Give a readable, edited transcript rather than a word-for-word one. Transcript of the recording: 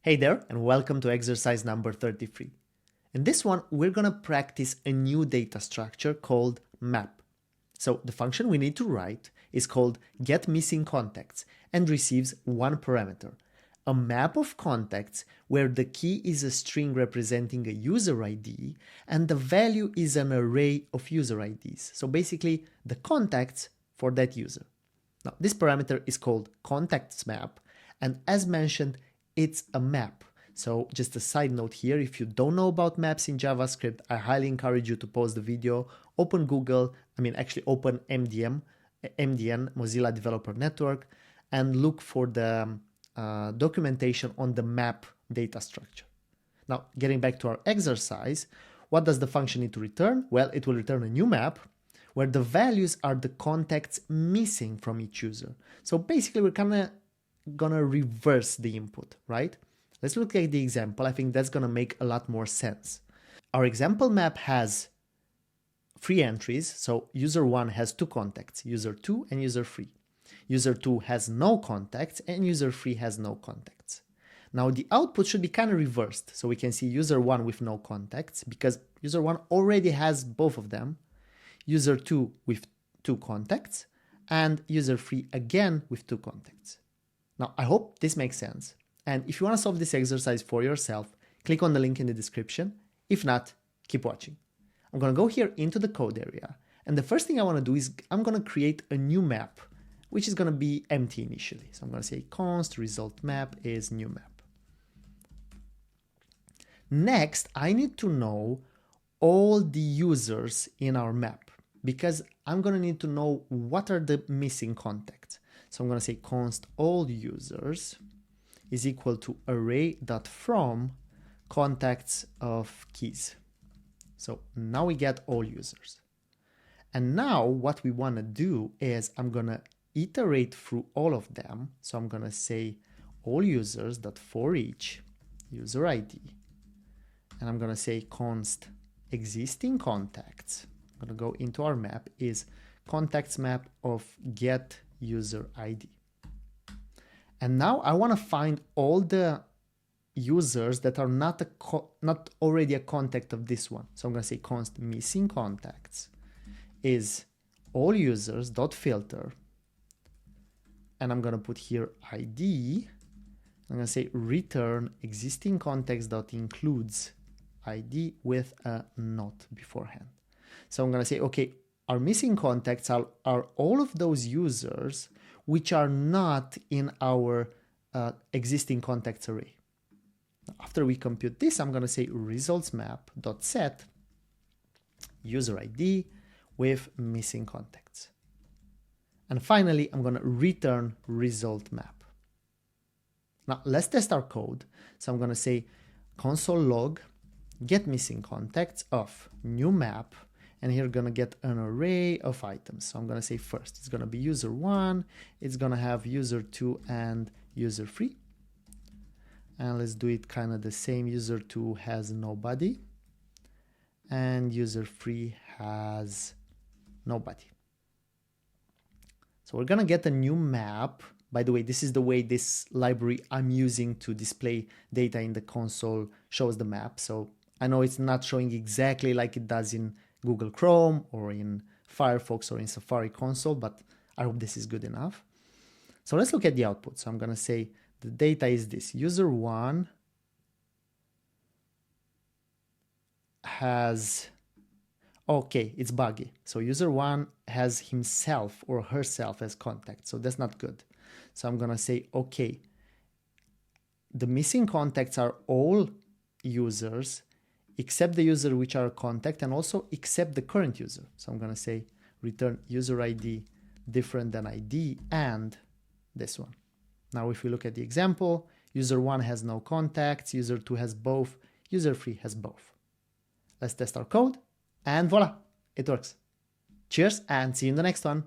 Hey there, and welcome to exercise number 33. In this one, we're going to practice a new data structure called map. So the function we need to write is called getMissingContacts and receives one parameter, a map of contacts where the key is a string representing a user ID and the value is an array of user IDs. So basically the contacts for that user. Now this parameter is called contactsMap, and as mentioned, it's a map. So just a side note here, if you don't know about maps in JavaScript, I highly encourage you to pause the video, open Google, open MDN, Mozilla Developer Network, and look for the documentation on the map data structure. Now, getting back to our exercise, what does the function need to return? Well, it will return a new map where the values are the contacts missing from each user. So basically, we're gonna reverse the input, right? Let's look at the example. I think that's gonna make a lot more sense. Our example map has 3 entries, so user 1 has 2 contacts, user 2 and user 3. User 2 has no contacts and user 3 has no contacts. Now the output should be kind of reversed, so we can see user 1 with no contacts because user 1 already has both of them, user 2 with 2 contacts, and user 3 again with 2 contacts. Now, I hope this makes sense. And if you want to solve this exercise for yourself, click on the link in the description. If not, keep watching. I'm going to go here into the code area. And the first thing I want to do is I'm going to create a new map, which is going to be empty initially. So I'm going to say const result map is new map. Next, I need to know all the users in our map because I'm going to need to know what are the missing contacts. So I'm going to say const all users is equal to array.from contacts of keys. So now we get all users. And now what we want to do is I'm going to iterate through all of them. So I'm going to say all users.for each user ID. And I'm going to say const existing contacts. I'm going to go into our map is contactsMap of get user ID. And now I want to find all the users that are not already a contact of this one. So I'm going to say const missing contacts is all users dot filter, and I'm going to put here ID. I'm going to say return existing contacts dot includes ID with a not beforehand. So I'm going to say, okay, our missing contacts are all of those users which are not in our existing contacts array. After we compute this, I'm going to say resultsMap.set user ID with missing contacts. And finally, I'm going to return result map. Now let's test our code. So I'm going to say console log get missing contacts of new map. And here we're going to get an array of items. So I'm going to say first, it's going to be user 1, it's going to have user 2 and user 3. And let's do it kind of the same. User 2 has nobody and user 3 has nobody. So we're going to get a new map. By the way, this is the way this library I'm using to display data in the console shows the map. So I know it's not showing exactly like it does in Google Chrome or in Firefox or in Safari console, but I hope this is good enough. So let's look at the output. So I'm going to say the data is this. User 1 has, okay, it's buggy. So user 1 has himself or herself as contact. So that's not good. So I'm going to say, okay, the missing contacts are all users except the user which are a contact and also except the current user. So I'm going to say return user ID different than ID and this one. Now if we look at the example, user 1 has no contacts, user 2 has both, user 3 has both. Let's test our code and voila, it works. Cheers and see you in the next one.